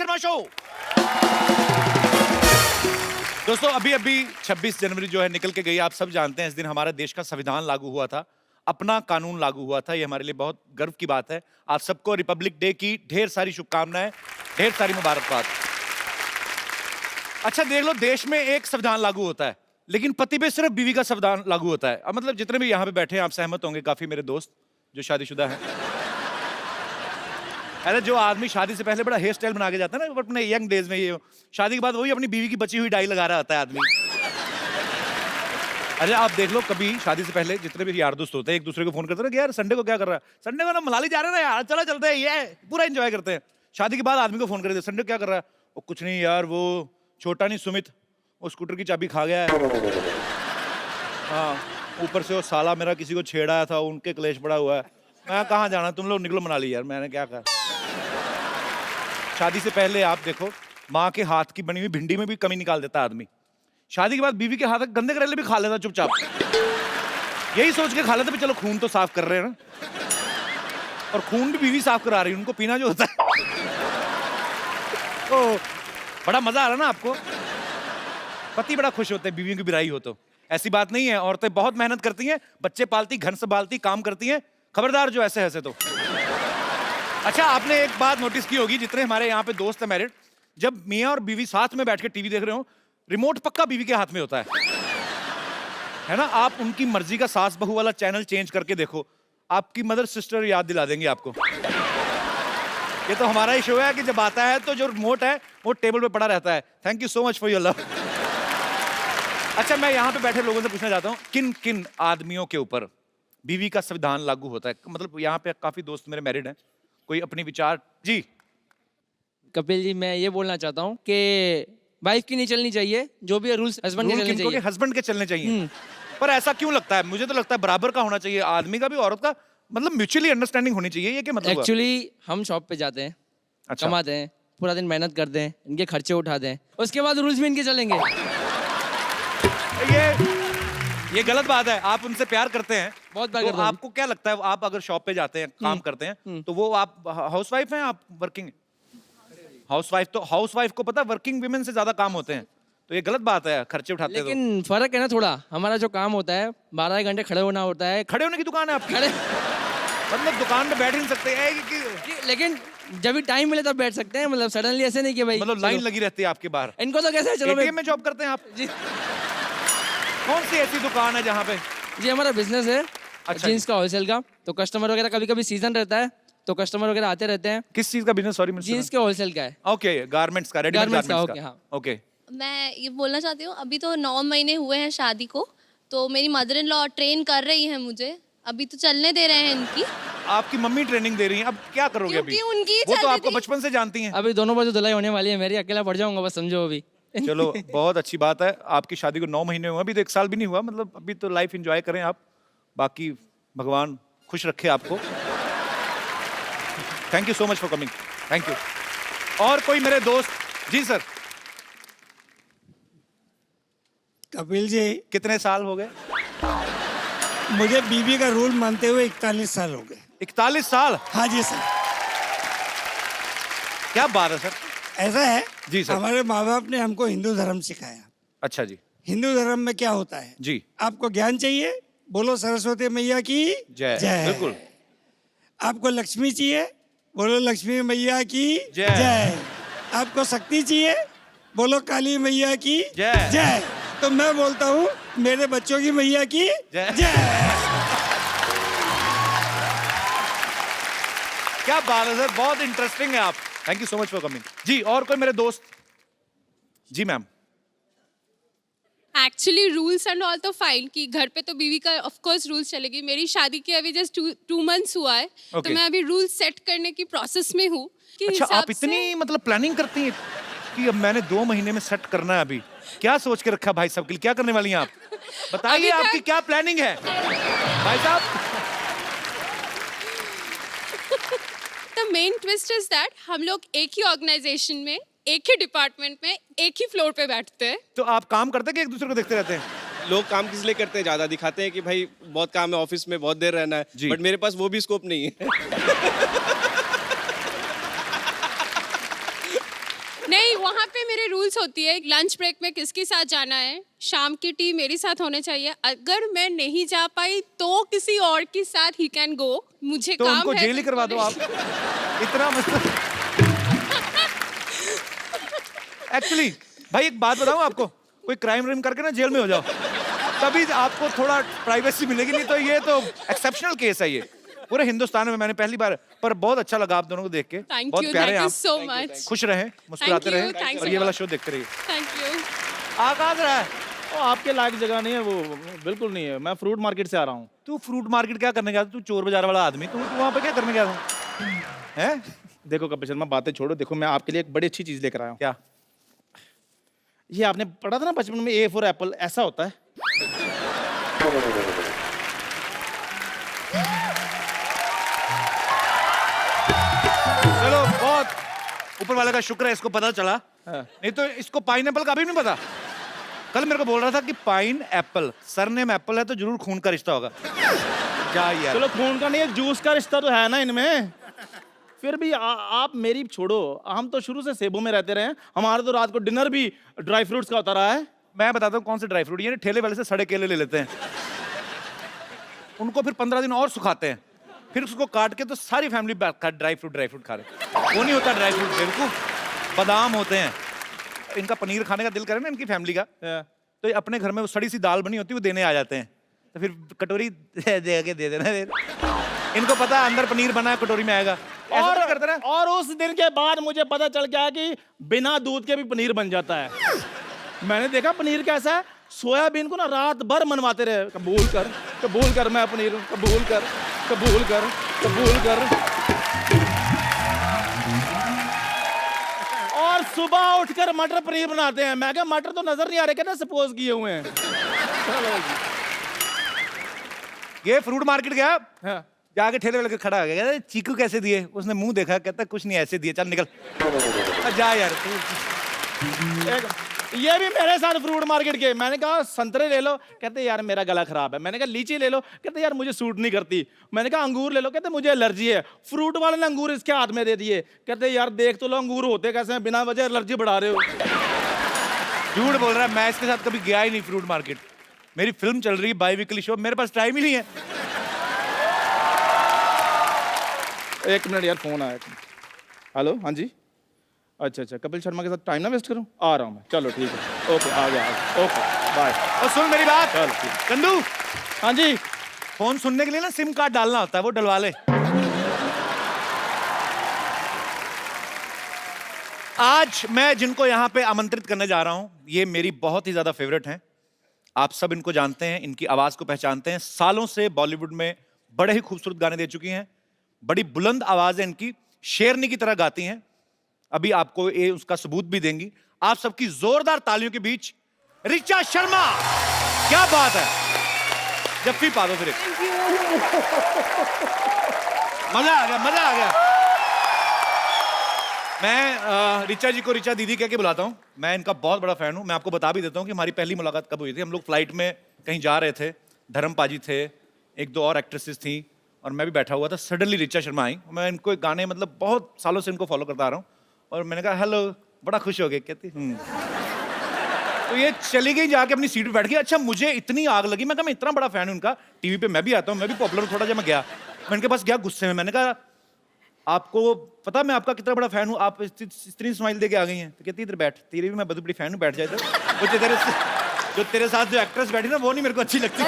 Sharma show. दोस्तों अभी अभी 26 जनवरी जो है निकल के गई, आप सब जानते हैं इस दिन हमारे देश का संविधान लागू हुआ था, अपना कानून लागू हुआ था। ये हमारे लिए बहुत गर्व की बात है। आप सबको रिपब्लिक डे की ढेर सारी शुभकामनाएं, ढेर सारी मुबारकबाद। अच्छा देख लो, देश में एक संविधान लागू होता है लेकिन पति पे सिर्फ बीवी का संविधान लागू होता है। अब मतलब जितने भी यहाँ पे बैठे हैं आप सहमत होंगे, काफी मेरे दोस्त जो शादीशुदा हैं। अरे जो आदमी शादी से पहले बड़ा हेयर स्टाइल बना के जाता है ना अपने यंग डेज में, ये शादी के बाद वही अपनी बीवी की बची हुई डाई लगा रहा होता है आदमी। अरे आप देख लो, कभी शादी से पहले जितने भी यार दोस्त होते हैं एक दूसरे को फोन करते हैं कि यार संडे को क्या कर रहा है, संडे को ना मनाली जा रहे हैं ना यार, चलो चलते हैं, ये पूरा एंजॉय करते हैं। शादी के बाद आदमी को फोन करते संडे को क्या कर रहा है, वो कुछ नहीं यार, वो छोटा नहीं सुमित, वो स्कूटर की चाबी खा गया है। हाँ, ऊपर से वो साला मेरा किसी को छेड़ा था, उनके क्लेश पड़ा हुआ है। मैं कहाँ जाना, तुम लोग निकलो मनाली यार, मैंने क्या कहा। शादी से पहले आप देखो, माँ के हाथ की बनी हुई भिंडी में भी कमी निकाल देता आदमी। शादी के बाद बीवी के हाथ के गंदे करेले भी खा लेता चुपचाप, यही सोच के खा लेता भी चलो खून तो साफ कर रहे हैं ना, और खून भी बीवी साफ करा रही है, उनको पीना जो होता है। तो बड़ा मजा आ रहा ना आपको, पति बड़ा खुश होते हैं बीवियों की बिराई हो तो। ऐसी बात नहीं है, औरतें बहुत मेहनत करती हैं, बच्चे पालती, घर संभालती, काम करती हैं, खबरदार जो ऐसे ऐसे तो। अच्छा आपने एक बात नोटिस की होगी, जितने हमारे यहाँ पे दोस्त हैं मैरिड, जब मियाँ और बीवी साथ में बैठ के टीवी देख रहे हो, रिमोट पक्का बीवी के हाथ में होता है ना। आप उनकी मर्जी का सास बहू वाला चैनल चेंज करके देखो, आपकी मदर सिस्टर याद दिला देंगे आपको। ये तो हमारा ही शो है कि जब आता है तो जो रिमोट है वो टेबल पे पड़ा रहता है। Thank you so much for your love. अच्छा मैं यहाँ पे बैठे लोगों से पूछना चाहता हूँ, किन किन आदमियों के ऊपर बीवी का संविधान लागू होता है? मतलब यहाँ पे काफी दोस्त मेरे मैरिड हैं, कोई अपनी विचार जी। कपिल जी, मैं ये बोलना चाहता हूँ कि वाइफ की नहीं चलनी चाहिए, जो भी रूल्स हस्बैंड के चलने चाहिए। हस्बैंड के चलने चाहिए। पर ऐसा क्यों लगता है? मुझे तो लगता है बराबर का होना चाहिए, आदमी का भी औरत का, मतलब म्यूचुअली अंडरस्टैंडिंग होनी चाहिए। ये क्या मतलब? एक्चुअली हम शॉप पे जाते हैं, अच्छा। कमाते हैं, पूरा दिन मेहनत करते हैं, इनके खर्चे उठाते हैं, उसके बाद रूल्स भी इनके चलेंगे। ये गलत बात है। आप उनसे प्यार करते हैं, बहुत प्यार तो करता हूं। आपको क्या लगता है, आप अगर शॉप पे जाते हैं, काम करते हैं, तो वो आप हाउसवाइफ हैं, आप वर्किंग हाउसवाइफ? तो हाउसवाइफ को पता वर्किंग वुमेन से ज्यादा काम होते हैं, तो ये गलत बात है, खर्चे उठाते हैं। लेकिन फर्क है ना थोड़ा, हमारा जो काम होता है 12 घंटे खड़े होना होता है। खड़े होने की दुकान है आपकी? खड़े मतलब दुकान पे बैठ ही नहीं सकते हैं लेकिन जब भी टाइम मिले तब बैठ सकते हैं, मतलब सडनली ऐसे नहीं कि भाई मतलब लाइन लगी रहती है आपके बाहर। इनको तो कैसे चलो एटीएम में जॉब करते हैं आप जी। कौन सी ऐसी दुकान है जहाँ पे? जी हमारा बिजनेस है अच्छा जीन्स का, होलसेल का, तो कस्टमर वगैरह कभी कभी सीजन रहता है तो कस्टमर वगैरह आते रहते हैं। किस चीज का बिजनेस? सॉरी जीन्स के होलसेल का है। ओके, गारमेंट्स का, रेडीमेड गारमेंट्स का, गारमेंट्स ओके, का। हाँ। ओके। मैं ये बोलना चाहती हूँ, अभी तो 9 महीने हुए हैं शादी को, तो मेरी मदर इन लॉ ट्रेन कर रही है मुझे, अभी तो चलने दे रहे हैं इनकी। आपकी मम्मी ट्रेनिंग दे रही हैं, अब क्या करोगे? अभी क्योंकि उनकी वो तो चल रही आपको थी। बचपन से जानती हैं। अभी दोनों बाजू धुलाई होने वाली है मेरी, अकेला पड़ जाऊंगा बस, समझो अभी। चलो बहुत अच्छी बात है, आपकी शादी को 9 महीने हुए, अभी तो 1 साल भी नहीं हुआ, मतलब अभी तो लाइफ एंजॉय करें आप, बाकी भगवान खुश रखे आपको। Thank you so much for coming, thank you. और कोई मेरे दोस्त? जी सर। कपिल जी, कितने साल हो गए? मुझे बीबी का रूल मानते हुए 41 साल हो गए। 41 साल? हाँ जी सर। क्या बात है सर। ऐसा है जी सर। हमारे माँ बाप ने हमको हिंदू धर्म सिखाया। अच्छा जी। हिंदू धर्म में क्या होता है जी। आपको ज्ञान चाहिए, बोलो सरस्वती मैया की जय। बिल्कुल। आपको लक्ष्मी चाहिए, बोलो लक्ष्मी मैया की जय। जय। आपको शक्ति चाहिए, बोलो काली मैया की जय। जय। तो मैं बोलता हूँ मेरे बच्चों की मैया की जय। जय। क्या बात है सर, बहुत इंटरेस्टिंग है आप। Thank you so much for coming. जी और कोई मेरे दोस्त? जी ma'am. Actually rules and all तो फाइन कि घर पे तो बीवी का ऑफ कोर्स रूल्स चलेगी। मेरी शादी के अभी जस्ट 2 मंथ्स हुआ है, तो मैं अभी रूल सेट करने की प्रोसेस में हूँ। अच्छा आप इतनी मतलब प्लानिंग करती हैं कि अब मैंने 2 महीने में सेट करना है? अभी क्या सोच के रखा भाई साहब के लिए, क्या करने वाली हैं आप? बताइए आपकी क्या प्लानिंग है भाई साहब? The main twist is that हम लोग एक ही ऑर्गेनाइजेशन में, एक ही डिपार्टमेंट में, एक ही फ्लोर पे बैठते हैं। तो आप काम करते हैं कि एक दूसरे को देखते रहते हैं? लोग काम किस लिए करते हैं, ज्यादा दिखाते हैं कि भाई बहुत काम है, ऑफिस में बहुत देर रहना है, बट मेरे पास वो भी स्कोप नहीं है। सारे मेरे रूल्स होती है, लंच ब्रेक में किसके साथ जाना है, शाम की टी मेरे साथ होने चाहिए, अगर मैं नहीं जा पाई तो किसी और के साथ ही कैन गो, मुझे तो काम उनको है जेल ही करवा दो आप। इतना मतलब एक्चुअली भाई एक बात बताऊं आपको, कोई क्राइम व्राइम करके ना जेल में हो जाओ, तभी आपको थोड़ा प्राइवेसी मिलेगी, नहीं तो ये तो एक्सेप्शनल केस है ये पूरे हिंदुस्तान में। मैंने पहली बार, पर बहुत अच्छा लगा आप दोनों को देख के, बहुत प्यारे हैं थैंक यू आप। So much. खुश रहें, मुस्कुराते Thank you, रहें thanks और a ये वाला lot. शो देखते रहिए। Thank you. आकाश रहा है, वो आपके लायक जगह नहीं है, वो बिल्कुल नहीं है। मैं फ्रूट मार्केट से आ रहा हूँ। तू फ्रूट मार्केट क्या करने गया था? तू चोर बाजार वाला आदमी, तू वहां पे क्या करने गया था? हैं? देखो कपिल शर्मा, बातें छोड़ो। देखो मैं आपके लिए एक बड़ी अच्छी चीज लेकर आया हूँ। क्या? ये आपने पढ़ा था ना बचपन में, ए फॉर एप्पल, ऐसा होता है। चलो बहुत ऊपर वाले का शुक्र है इसको पता चला, हाँ। नहीं तो इसको पाइनएप्पल का भी नहीं पता। कल मेरे को बोल रहा था कि पाइन एप्पल, सरनेम एप्पल है तो जरूर खून का रिश्ता होगा। क्या यार, चलो खून का नहीं है, जूस का रिश्ता तो है ना इनमें। फिर भी आप मेरी छोड़ो, हम तो शुरू से सेबों में रहते रहे हैं। हमारा तो रात को डिनर भी ड्राई फ्रूट्स का होता रहा है। मैं बताता हूँ कौन से ड्राई फ्रूट, ये ठेले वाले से सड़े केले ले लेते हैं, उनको फिर 15 दिन और सुखाते हैं, फिर उसको काट के तो सारी फैमिली ड्राई फ्रूट खा रहे। वो नहीं होता ड्राई फ्रूट, बेवकूफ, बादाम होते हैं। इनका पनीर खाने का दिल करे ना इनकी फैमिली का, तो ये अपने घर में वो सड़ी सी दाल बनी होती है वो देने आ जाते हैं, तो फिर कटोरी दे के दे देना। इनको पता है अंदर पनीर बना है, कटोरी में आएगा। ऐसा तो करते ना। और उस दिन के बाद मुझे पता चल गया कि बिना दूध के भी पनीर बन जाता है। मैंने देखा पनीर कैसा है, सोयाबीन को ना रात भर मनवाते रहे, कबूल कर मैं पनीर, कबूल कर। और सुबह उठकर मटर पनीर बनाते हैं। मैं कहा मटर तो नजर नहीं आ रहे, कहते सपोज किए हुए हैं। चलो जी। ये फ्रूट मार्केट गया, हाँ। जाके ठेले वाले के खड़ा हो गया, कहता चीकू कैसे दिए? उसने मुंह देखा, कहता कुछ नहीं ऐसे दिए, चल निकल जा यार तू। ये भी मेरे साथ फ्रूट मार्केट के। मैंने कहा संतरे ले लो, कहते यार मेरा गला खराब है। मैंने कहा लीची ले लो, कहते यार मुझे सूट नहीं करती। मैंने कहा अंगूर ले लो, कहते मुझे एलर्जी है। फ्रूट वाले ने अंगूर इसके हाथ में दे दिए, कहते यार देख तो लो अंगूर होते कैसे हैं, बिना वजह एलर्जी बढ़ा रहे हो। झूठ बोल रहा है, मैं इसके साथ कभी गया ही नहीं फ्रूट मार्केट। मेरी फिल्म चल रही है बाई वीकली शो, मेरे पास टाइम ही नहीं है। एक मिनट यार, फोन आया। हेलो, हाँ जी। अच्छा, कपिल शर्मा के साथ टाइम ना वेस्ट करूं, आ रहा हूं मैं। चलो ठीक है, ओके, आ गया। Okay bye. और सुन मेरी बात, चलो ठीक। चंदू, हाँ जी। फोन सुनने के लिए ना सिम कार्ड डालना होता है, वो डलवा ले। आज मैं जिनको यहाँ पे आमंत्रित करने जा रहा हूं, ये मेरी बहुत ही ज्यादा फेवरेट हैं। आप सब इनको जानते हैं, इनकी आवाज को पहचानते हैं। सालों से बॉलीवुड में बड़े ही खूबसूरत गाने दे चुकी हैं, बड़ी बुलंद आवाज है इनकी, शेरनी की तरह गाती हैं। अभी आपको ये उसका सबूत भी देंगी। आप सबकी जोरदार तालियों के बीच ऋचा शर्मा। क्या बात है, जफ्फी पा दो फिर एक। मजा आ गया। मैं ऋचा जी को ऋचा दीदी कह के बुलाता हूँ। मैं इनका बहुत बड़ा फैन हूँ। मैं आपको बता भी देता हूँ कि हमारी पहली मुलाकात कब हुई थी। हम लोग फ्लाइट में कहीं जा रहे थे, धर्म पाजी थे, एक दो और एक्ट्रेसेस थी और मैं भी बैठा हुआ था। सडनली ऋचा शर्मा आई। मैं इनको एक गाने, मतलब बहुत सालों से इनको फॉलो करता आ रहा हूँ, और मैंने कहा हेलो, बड़ा खुश हो गए। कहती तो ये चली गई, जाके अपनी सीट पे बैठ गई। अच्छा, मुझे इतनी आग लगी, मैं कहा मैं इतना बड़ा फैन हूं उनका, टीवी पे मैं भी आता हूँ, मैं भी पॉपुलर हूँ थोड़ा। जब मैं गया, मैं इनके पास गया गुस्से में, मैंने कहा आपको पता मैं आपका कितना बड़ा फैन हूँ, आप इतनी स्माइल दे के आ गई हैं? तो कहती इधर बैठ, तेरी भी मैं बहुत बड़ी फैन हूँ, बैठ जाए। जो तेरे साथ जो एक्ट्रेस बैठी ना, वो नहीं मेरे को अच्छी लगती।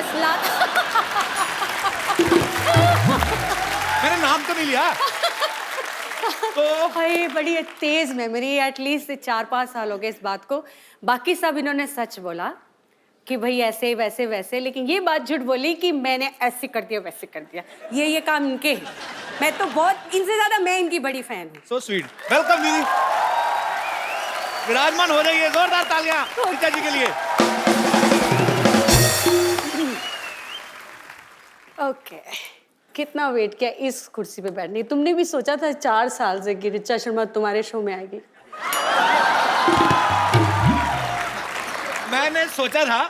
मैंने नाम तो नहीं लिया। तो भाई बड़ी तेज मेमोरी, एटलीस्ट 4-5 साल हो गए इस बात को। बाकी सब इन्होंने सच बोला कि भाई ऐसे वैसे वैसे, लेकिन ये बात झूठ बोली कि मैंने ऐसे कर दिया वैसे कर दिया। ये काम इनके हैं। मैं तो बहुत, इनसे ज्यादा मैं इनकी बड़ी फैन हूँ। So sweet. वेलकम दीदी, विराजमान हो जाइए। जोरदार तालियां ऋचा जी के लिए। ओके, कितना वेट किया इस कुर्सी पे बैठने। तुमने भी सोचा था 4 साल से कि ऋचा शर्मा तुम्हारे शो में आएगी? मैंने सोचा था,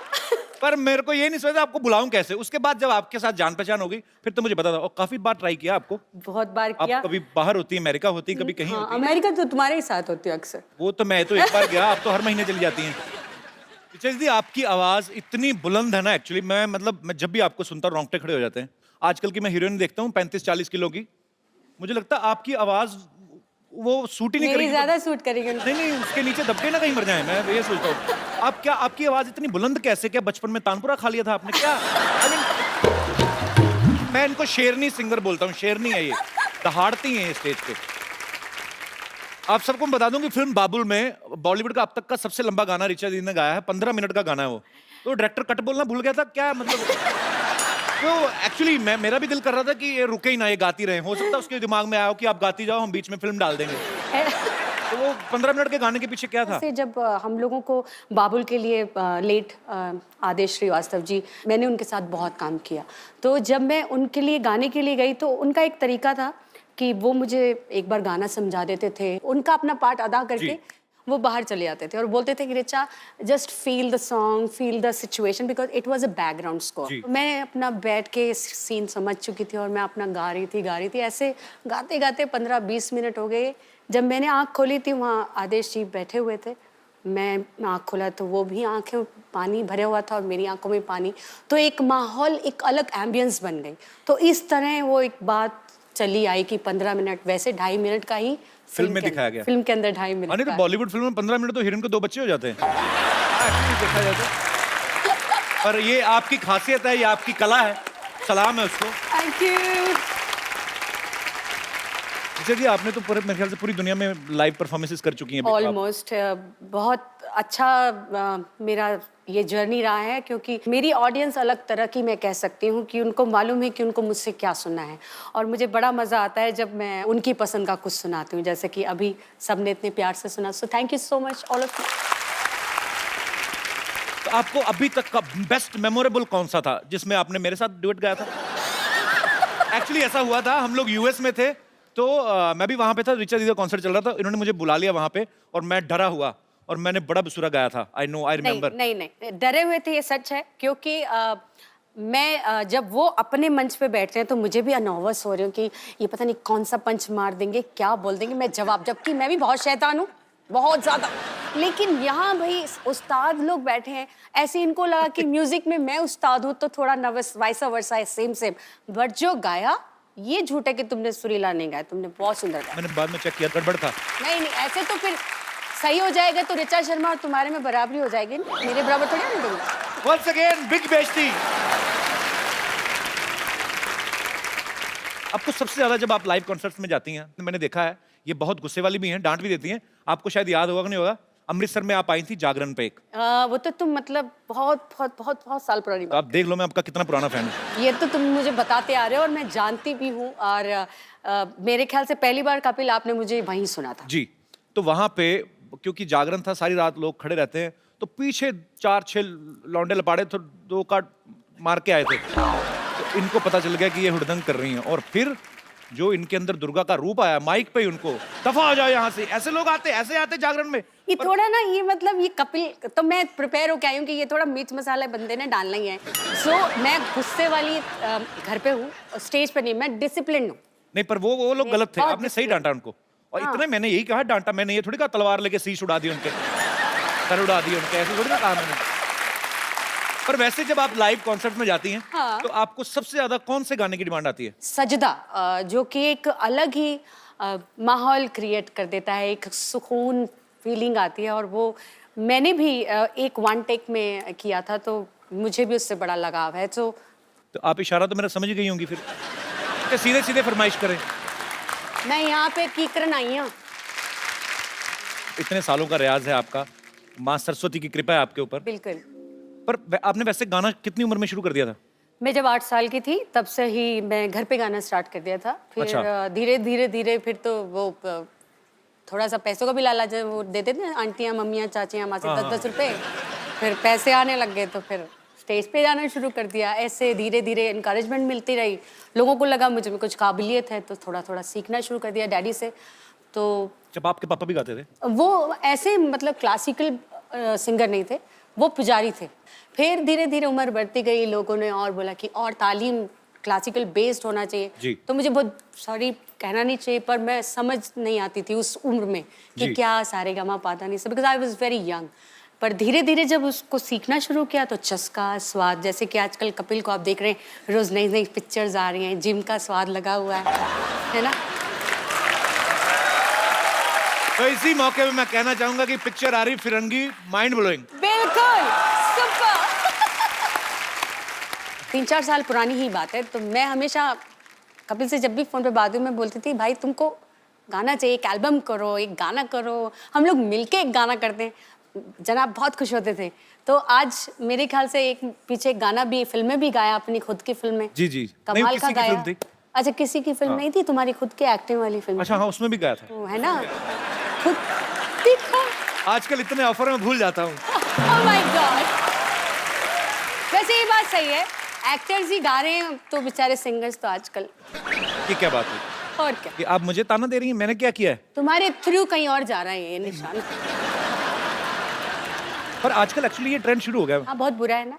पर मेरे को ये नहीं समझ आपको बुलाऊं कैसे। उसके बाद जब आपके साथ जान पहचान होगी फिर तो मुझे पता था। और काफी बार ट्राई किया आपको। बहुत बार आप किया। कभी बाहर होती है, अमेरिका होती है, कभी कहीं हाँ, होती है। अमेरिका तो तुम्हारे ही साथ होती है अक्सर। वो तो मैं तो एक बार गया, आप तो हर महीने चली जाती हैं। ऋचा दीदी आपकी आवाज इतनी बुलंद है ना, एक्चुअली मैं जब भी आपको सुनता हूँ रोंगटे खड़े हो जाते हैं। आजकल की मैं हीरोइन देखता हूँ 35-40 किलो की, मुझे लगता है आपकी आवाज वो सूट ही नहीं मेरी करेगी। ज्यादा सूट करेगी उनको। नहीं उसके नीचे दबके ना कहीं मर जाए, मैं ये सोचता हूँ। आपकी आवाज इतनी बुलंद कैसे? क्या बचपन में तानपुरा खा लिया था आपने क्या? मैं इनको शेरनी सिंगर बोलता हूँ, शेरनी है ये, दहाड़ती हैं ये स्टेज पे। आप सबको मैं बता दूं कि फिल्म बाबुल में बॉलीवुड का अब तक का सबसे लंबा गाना ऋचा दीदी ने गाया है, 15 मिनट का गाना है वो। तो डायरेक्टर कट बोलना भूल गया था क्या, मतलब तो एक्चुअली मेरा भी दिल कर रहा था कि ये रुके ही ना, ये गाती रहे। हो सकता है उसके दिमाग में आया हो कि आप गाती जाओ, हम बीच में फिल्म डाल देंगे। तो वो 15 मिनट के गाने के पीछे क्या था? से जब हम लोगों को बाबुल के लिए लेट आदेश श्रीवास्तव जी, मैंने उनके साथ बहुत काम किया। तो जब मैं उनके लिए गाने के लिए गई तो उनका एक तरीका था कि वो मुझे एक बार गाना समझा देते थे, उनका अपना पार्ट अदा करके वो बाहर चले जाते थे और बोलते थे कि Richa just feel the song, feel the situation, because it was a background score. मैं अपना बैठ के सीन समझ चुकी थी और मैं अपना गा रही थी। ऐसे गाते गाते 15-20 मिनट हो गए। जब मैंने आँख खोली थी वहाँ आदेश जी बैठे हुए थे, मैं आँख खोला तो वो भी आँखें पानी भरे हुआ था और मेरी आंखों में पानी। तो एक माहौल, एक अलग एम्बियंस बन गई। तो इस तरह वो एक बात चली आई कि 15 मिनट, वैसे 2.5 मिनट का ही फिल्म में दिखाया गया। फिल्म के अंदर 2.5 मिनट। नहीं तो बॉलीवुड फिल्म में 15 मिनट तो हीरोइन को 2 बच्चे हो जाते हैं। एक्चुअली देखा जाए तो। पर ये आपकी खासियत है, ये आपकी कला है, सलाम है उसको। Thank you. ऋचा जी आपने तो पूरे मेरे ख्याल से पूरी दुनिया में लाइव परफॉर्मेंसेस कर चुकी हैं। ऑलमोस्ट बहुत अच्छा मेरा ये जर्नी रहा है, क्योंकि मेरी ऑडियंस अलग तरह की, मैं कह सकती हूँ कि उनको मालूम है कि उनको मुझसे क्या सुनना है। और मुझे बड़ा मज़ा आता है जब मैं उनकी पसंद का कुछ सुनाती हूँ, जैसे कि अभी सबने इतने प्यार से सुना। So thank you so much all of you. तो आपको अभी तक का बेस्ट मेमोरेबल कौन सा था जिसमें आपने मेरे साथ डुएट गाया था? एक्चुअली ऐसा हुआ था, हम लोग यूएस में थे तो मैं भी वहां पे था, ऋचा दीदी का कॉन्सर्ट चल रहा था, इन्होंने मुझे बुला लिया वहां पे और मैं डरा हुआ और मैंने बड़ा बेसुरा गाया था। I remember. नहीं डरे हुए थे, ये सच है, क्योंकि मैं जब वो अपने मंच पे बैठते हैं तो मुझे भी नर्वस हो रही हूँ कि ये पता नहीं कौन सा पंच मार देंगे, क्या बोल देंगे, मैं जवाब, जबकि मैं भी बहुत शैतान हूँ, बहुत ज्यादा। लेकिन यहाँ भाई उस्ताद लोग बैठे हैं, ऐसे इनको लगा कि म्यूजिक में मैं उस्ताद हूँ तो थोड़ा नर्वस, वाइसा वर्सा है, सेम। बट जो गाया, ये झूठ है कि तुमने सुरीला नहीं गाया, तुमने बहुत सुंदर गाया। मैंने बाद में चेक किया, गड़बड़ था। नहीं ऐसे तो फिर सही हो जाएगा तो ऋचा शर्मा और तुम्हारे में बराबरी हो जाएगी, मेरे बराबर थोड़ी नहीं दूंगा। Once again, big बेइज्जती। आपको सबसे ज्यादा जब आप लाइव कॉन्सर्ट्स में जाती हैं, मैंने देखा है ये बहुत गुस्से वाली भी हैं, डांट भी देती हैं। आपको शायद याद होगा कि नहीं होगा, अमृतसर में आप आई थी जागरण पे एक। वो तो तुम मतलब बहुत साल पुरानी तो बात। आप देख लो मैं आपका कितना पुराना फैन हूँ। ये तो तुम मुझे बताते आ रहे हो और मैं जानती भी हूँ। और मेरे ख्याल से पहली बार कपिल आपने मुझे वहीं सुना था। जी, तो वहां पे क्योंकि जागरण था, सारी रात लोग खड़े रहते हैं, तो पीछे 4-6 लौंडे लपाड़े तो 2 काट मार के आए थे। तो इनको पता चल गया कि ये हुड़दंग कर रही हैं और फिर जो इनके अंदर दुर्गा का रूप आया माइक पे, उनको दफा हो जाओ यहाँ से, ऐसे लोग ऐसे आते जागरण में। ये थोड़ा ना, ये मतलब ये कपिल, तो मैं प्रिपेयर होके आई हूँ कि ये थोड़ा मिर्च मसाला बंदे ने डालना ही है। सो मैं गुस्से वाली घर पे हूँ, स्टेज पे नहीं, मैं डिसिप्लिन हूँ। नहीं पर वो लोग गलत थे, आपने सही डांटा उनको। और इतने मैंने यही कहा डांटा, मैंने ये थोड़ी कहा तलवार लेके शीश उड़ा दी उनके, सर उड़ा दिए उनके, ऐसे थोड़ी ना कहा मैंने। पर वैसे जब आप लाइव कॉन्सर्ट में जाती हैं तो आपको सबसे ज्यादा कौन से गाने की डिमांड आती है? सजदा, जो कि एक अलग ही माहौल क्रिएट कर देता है, एक सुकून फीलिंग आती है। और वो मैंने भी एक 1 टेक में किया था, तो मुझे भी उससे बड़ा लगाव है। तो आप इशारा तो मेरा समझ गई होंगी फिर, तो सीधे फरमाइश करें। मैं यहाँ पे कीकरन आई हूँ। इतने सालों का रियाज है आपका, माँ सरस्वती की कृपा है आपके ऊपर। बिल्कुल। पर आपने वैसे गाना कितनी उम्र में शुरू कर दिया था? मैं जब 8 साल की थी तब से ही मैं घर पे गाना स्टार्ट कर दिया था। फिर अच्छा। धीरे फिर तो वो थोड़ा सा पैसों का भी लालच वो देते थे आंटियां, मम्मियां, चाचियां, माँ से 10-10 रुपए। फिर पैसे आने लग गए तो फिर स्टेज पे जाना शुरू कर दिया। ऐसे धीरे इनकरेजमेंट मिलती रही, लोगों को लगा मुझे में कुछ काबिलियत है, तो थोड़ा सीखना शुरू कर दिया डैडी से। तो जब आपके पापा भी गाते थे? वो ऐसे मतलब क्लासिकल सिंगर नहीं थे, वो पुजारी थे। फिर धीरे धीरे उम्र बढ़ती गई, लोगों ने और बोला कि और तालीम क्लासिकल बेस्ड होना जी। चाहिए। तो मुझे बहुत सॉरी कहना नहीं चाहिए, पर मैं समझ नहीं आती थी उस उम्र में कि जी। क्या सारेगामा पाधा नहीं सब, because I was very young. पर धीरे धीरे जब उसको सीखना शुरू किया तो चस्का, स्वाद, जैसे कि आजकल कपिल को आप देख रहे हैं, रोज नई नई पिक्चर्स आ रही हैं, जिम का स्वाद लगा हुआ है ना। तो इसी मौके पे मैं कहना चाहूंगा कि पिक्चर आ रही फिरंगी, माइंड ब्लोइंग। बिल्कुल सुपर। 3-4 साल पुरानी ही बात है। तो मैं हमेशा कपिल से जब भी फोन पे बात हुई, मैं बोलती थी भाई तुमको गाना चाहिए, एक एल्बम करो, एक गाना करो, हम लोग मिलके एक गाना करते हैं। जनाब बहुत खुश होते थे। तो आज मेरे ख्याल से एक पीछे एक गाना भी, फिल्में भी गाया, अपनी खुद की फिल्में। जी जी। नहीं, कमाल वो का किसी की गाया। फिल्म थी। अच्छा, किसी की फिल्म नहीं थी, तुम्हारी खुद की एक्टिंग वाली फिल्म। अच्छा हाँ, उसमें भी गया था। है ना, खुद देखो। आजकल इतने ऑफर में भूल जाता हूँ। Oh my God! वैसे ये बात सही है, एक्टर्स ही गा रहे हैं तो बेचारे सिंगर्स तो आजकल। ये क्या बात है और क्या, कि आप मुझे ताना दे रही हैं? मैंने क्या किया है? तुम्हारे थ्रू कहीं और जा रहा है ये निशान। पर आजकल एक्चुअली ये ट्रेंड शुरू हो गया है। हाँ, बहुत बुरा है ना।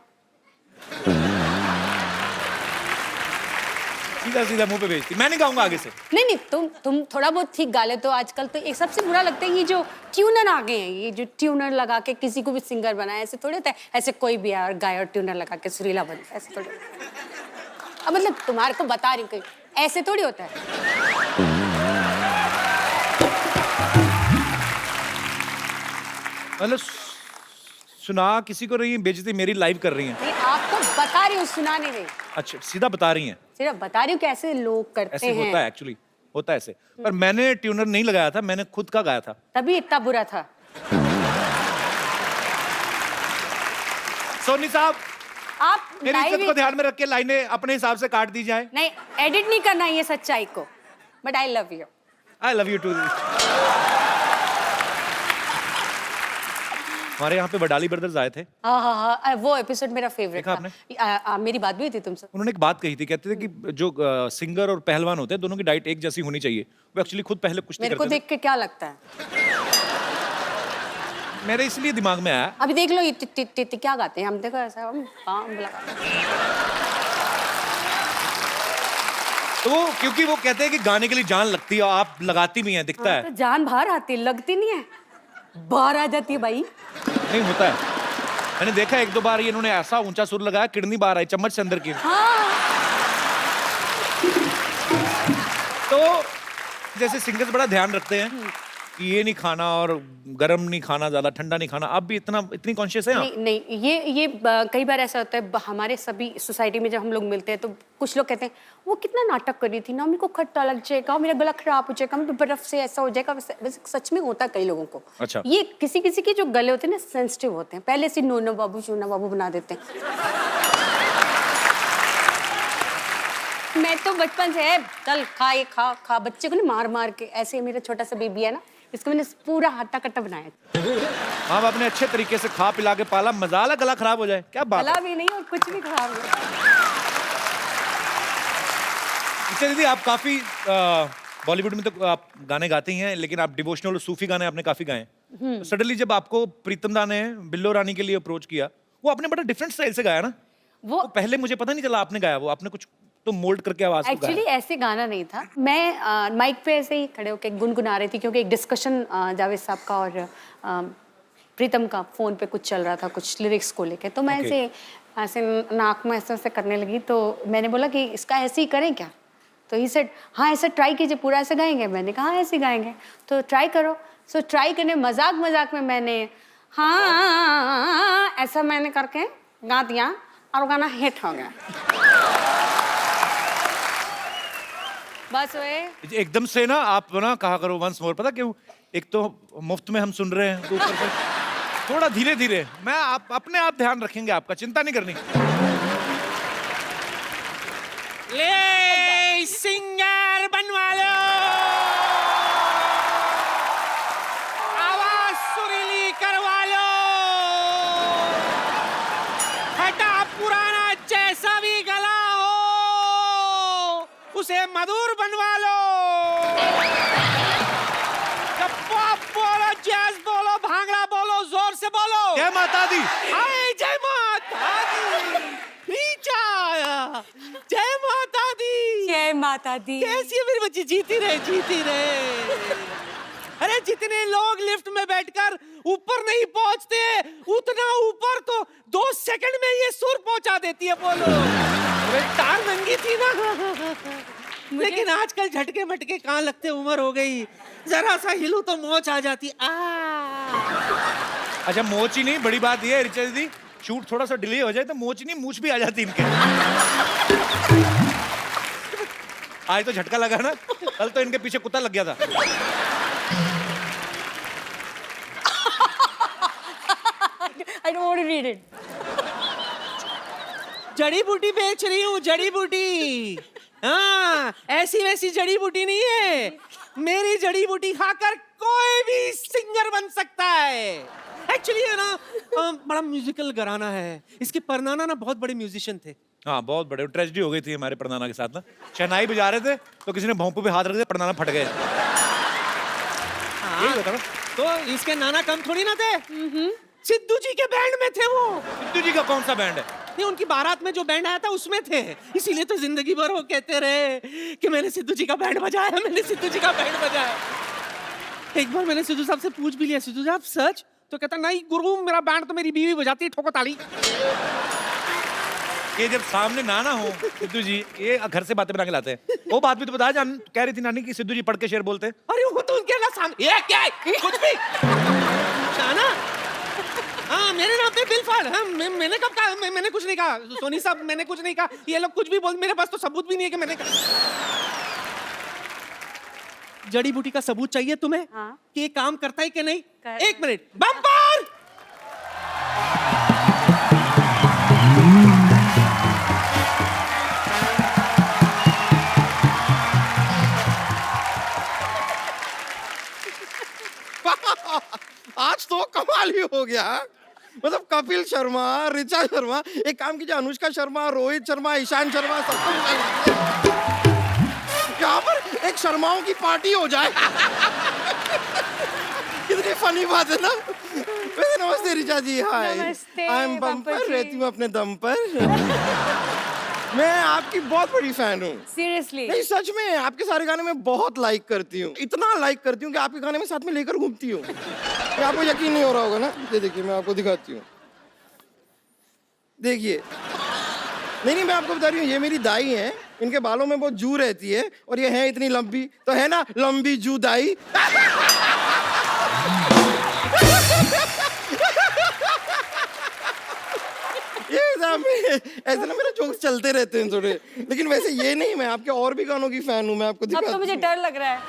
सीधा सीधा मुंह पे भेजती। मैं नहीं गाऊंगा आगे से। नहीं नहीं, तुम थोड़ा बहुत ठीक गा लेते हो। आजकल तो एक सबसे बुरा लगता है ये जो ट्यूनर आ गए हैं, ये जो ट्यूनर लगा के किसी को भी सिंगर बनाया, ऐसे थोड़ी होता है। ऐसे कोई भी यार गाय और ट्यूनर लगा के सुरीला बनता है, ऐसे थोड़ी। अब मतलब तुम्हारे को बता रही हूँ, ऐसे थोड़ी होता है। मतलब सुना किसी को रही है, बेइज्जती मेरी लाइव कर रही हैं। नहीं, आपको बता रही हूँ, सुना नहीं रही, अच्छा, सीधा बता रही हैं। सिर्फ बता रही हूँ कि ऐसे लोग करते ऐसे हैं। होता है एक्चुअली, होता है ऐसे। पर मैंने ट्यूनर नहीं लगाया था, मैंने खुद का गाया था। तभी इतना बुरा था। सोनी साहब, आप मेरी live इज्जत को ध्यान में रख के लाइनें अपने हिसाब से काट दी जाए। नहीं, एडिट नहीं करना ये सच्चाई को, but I love you. I love you too. हमारे यहाँ पे वडाली ब्रदर्स आए थे। हाँ हाँ हाँ, वो एपिसोड मेरा फेवरेट देखा था। मेरी बात भी हुई थी तुमसे। उन्होंने एक बात कही थी, कहते थे कि जो सिंगर और पहलवान होते हैं, दोनों की डाइट एक जैसी होनी चाहिए। वो एक्चुअली खुद पहले कुश्ती मेरे को करते थे। देख के क्या लगता है? मेरे इसलिए दिमाग में आया। अभी देख लो ये टिट क्या गाते हैं, हम देखो ऐसा हम पाँव लगा। तो वो क्योंकि वो कहते हैं कि गाने के लिए जान लगती है, और आप लगाती भी हैं, दिखता है। तो जान बाहर आती, लगती नहीं है, बाहर आ जाती है भाई। नहीं होता है, मैंने देखा एक दो बार ये इन्होंने ऐसा ऊंचा सुर लगाया, किडनी बाहर आई, चम्मच से अंदर की। हाँ। तो जैसे सिंगर्स बड़ा ध्यान रखते हैं कि ये नहीं खाना और गर्म नहीं खाना, ज्यादा ठंडा नहीं खाना, आप भी इतनी कॉन्शियस हैं आप? नहीं नहीं, ये कई बार ऐसा होता है हमारे सभी सोसाइटी में, जब हम लोग मिलते हैं तो कुछ लोग कहते हैं वो कितना नाटक कर रही थी ना, मेरे को खट्टा लग जाएगा, मेरा गला खराब हो जाएगा, मैं बर्फ से ऐसा हो जाएगा। वैसे सच में होता है कई लोगों को। अच्छा। ये किसी किसी के जो गले होते हैं ना, सेंसिटिव होते हैं, पहले से नोनो बाबू चूना बाबू बना देते हैं। मैं तो बचपन से चल खा ये खा बच्चे को ना मार मार के, ऐसे मेरा छोटा सा बेबी है ना, इसको मैंने पूरा हट्टा कट्टा बनाया। आप अपने अच्छे तरीके से खा पिला के पाला, मजाला गला खराब हो जाए, क्या बात गला है? भी नहीं और कुछ भी खराब नहीं। अच्छा दीदी, आप काफी बॉलीवुड में तो आप गाने गाते ही हैं, लेकिन आप डिवोशनल और सूफी गाने आपने काफी गाए हैं। तो सडनली जब आपको प्रीतम दा ने बिल्लो रानी के लिए अप्रोच किया, वो आपने बड़ा डिफरेंट स्टाइल से गाया ना। वो तो पहले मुझे पता नहीं चला आपने गाया, वो आपने कुछ तो मोल्ड करके आवाज को एक्चुअली गाया। ऐसे गाना नहीं था। मैं माइक पे ऐसे ही खड़े होकर गुनगुना रही थी, क्योंकि एक डिस्कशन जावेद साहब का और प्रीतम का फोन पे कुछ चल रहा था, कुछ लिरिक्स को लेके। तो मैं Okay. ऐसे नाक में ऐसे करने लगी, तो मैंने बोला कि इसका ऐसे ही करें क्या? तो ही सेड हाँ ऐसे ट्राई कीजिए, पूरा ऐसे गाएंगे। मैंने कहा हाँ ऐसे गाएंगे, तो ट्राई करो। सो ट्राई करने मजाक मजाक में मैंने हाँ ऐसा मैंने करके गा दिया और वो गाना हिट हो गया। बस वे एकदम से ना आप ना कहा करो वंस मोर, पता क्यों? एक तो मुफ्त में हम सुन रहे हैं, तो ऊपर से थोड़ा धीरे धीरे। मैं अपने आप ध्यान रखेंगे आपका, चिंता नहीं करनी। ले सिंगर बनवा लो, आवाज सुरीली करवा लो, हटा पुराना जैसा भी गला हो उसे मधुर बनवा लो। जब पॉप बोलो, जैज बोलो, भांगड़ा बोलो, जोर से बोलो। जय माता दी। हाय जय माता दी। नीचा आया। जय माता दी। जय माता दी। कैसी है मेरी बच्ची? जीती रहे, जीती रहे। अरे जितने लोग लिफ्ट में बैठकर ऊपर नहीं पहुंचते उतना ऊपर तो 2 सेकंड में ये सुर पहुंचा देती है। बोलो। अरे टांग नंगी थी ना। लेकिन आजकल झटके मटके कहाँ लगते, उम्र हो गई, जरा सा हिलू तो मोच आ जाती। अच्छा मोच ही नहीं, बड़ी बात ये है ऋचा दीदी, शूट थोड़ा सा डिले हो जाए तो मोच नहीं मूछ भी आ जाती इनके। आज तो झटका लगा ना, कल तो इनके पीछे कुत्ता लग गया था। I don't want to read it. जड़ी बूटी बेच रही हूँ, जड़ी बूटी। हाँ, ऐसी वैसी जड़ी बूटी नहीं है। मेरी जड़ी बूटी खाकर कोई भी सिंगर बन सकता है। एक्चुअली है ना, बड़ा म्यूजिकल घराना है। इसके परनाना ना बहुत बड़े म्यूजिशियन थे। हाँ बहुत बड़े, ट्रेजेडी हो गई थी हमारे परनाना के साथ ना। शहनाई बजा रहे थे तो किसी ने भोंपू पे हाथ रख दिया, परनाना फट गए। यही होता ना। तो इसके नाना कम थोड़ी ना थे। सिद्धू जी के बैंड में थे वो। सिद्धू जी का कौन सा बैंड है? नहीं, उनकी बारात में जो बैंड आया था उसमें थे। इसीलिए तो जिंदगी भर वो कहते रहे कि मैंने सिद्धू जी का बैंड बजाया, मैंने सिद्धू जी का बैंड बजाया। एक बार मैंने सिद्धू साहब से पूछ भी लिया, सिद्धू साहब सच? तो कहता नहीं गुरु, मेरा बैंड तो मेरी बीवी बजाती है, ठोको ताली। ये जब सामने नाना हो सिद्धू जी, ये घर से बातें बना के लाते हैं। वो बात भी तो बता, जान कह रही थी नानी कि सिद्धू जी पढ़ के शेर बोलते हैं। अरे वो तो उनके ना सामने, ये क्या है? कुछ भी नाना। हाँ मेरे नाम पे बिल फाड़। हाँ मैंने कब कहा? मैंने कुछ नहीं कहा सोनी साहब, मैंने कुछ नहीं कहा। ये लोग कुछ भी बोल, मेरे पास तो सबूत भी नहीं है कि मैंने कहा। जड़ी बूटी का सबूत चाहिए तुम्हें? हाँ। कि ये काम करता है कि नहीं? कर- 1 मिनट। बम्पर। आज तो कमाल ही हो गया। मतलब कपिल शर्मा, ऋचा शर्मा, एक काम कीजिए, अनुष्का शर्मा, रोहित शर्मा, ईशान शर्मा, सबको यहाँ पर एक शर्माओं की पार्टी हो जाए। कितनी फनी बात है ना। वैसे नमस्ते ऋचा जी। हाय, नमस्ते, आई एम बम्पर बम्पर, जी। रहती हूँ अपने दम पर। मैं आपकी बहुत बड़ी फैन हूँ। Seriously. नहीं सच में, आपके सारे गाने में बहुत लाइक करती हूँ, इतना लाइक करती हूँ कि आपके गाने में साथ में लेकर घूमती हूँ। ये आपको यकीन नहीं हो रहा होगा ना। ये देखिए, मैं आपको दिखाती हूँ, देखिए। नहीं, मैं आपको बता रही हूँ, ये मेरी दाई है, इनके बालों में बहुत जू रहती है और ये है इतनी लंबी, तो है ना लंबी जू दाई। ऐसे ना मेरे जोक्स चलते रहते हैं थोड़े, लेकिन वैसे ये नहीं, मैं आपके और भी गानों की फैन हूँ। मैं आपको अब तो मुझे डर लग रहा है।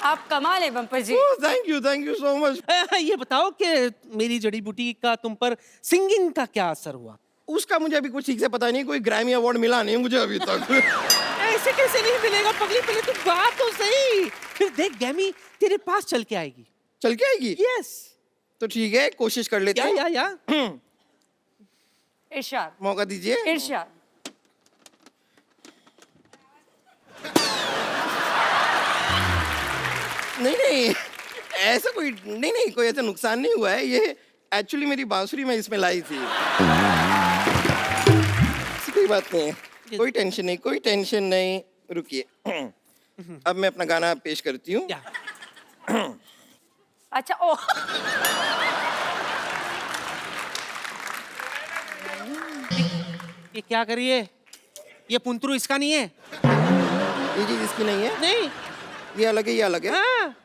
आप कमाल है bumper ji. Thank you so much. ये बताओ कि मेरी जड़ी बूटी का तुम पर सिंगिंग का क्या असर हुआ? उसका मुझे अभी कुछ ठीक से पता नहीं, कोई ग्रैमी अवार्ड मिला नहीं मुझे अभी तक। ऐसे कैसे नहीं मिलेगा पगली? पहले तू गा तो सही, फिर देख ग्रैमी तेरे पास चल के आएगी। चल के आएगी? यस। तो ठीक है, कोशिश कर लेते हैं। या इरशाद। मौका दीजिए। इरशाद। नहीं, ऐसा कोई नहीं, कोई ऐसा नुकसान नहीं हुआ है। ये एक्चुअली मेरी बांसुरी में इसमें लाई थी। कोई बात नहीं है, कोई टेंशन नहीं। रुकिए, अब मैं अपना गाना पेश करती हूँ। अच्छा ओ। ये क्या करिए? ये पुंतरू इसका नहीं है। ये चीज इसकी नहीं है? नहीं, ये अलग है, ये अलग है। हाँ।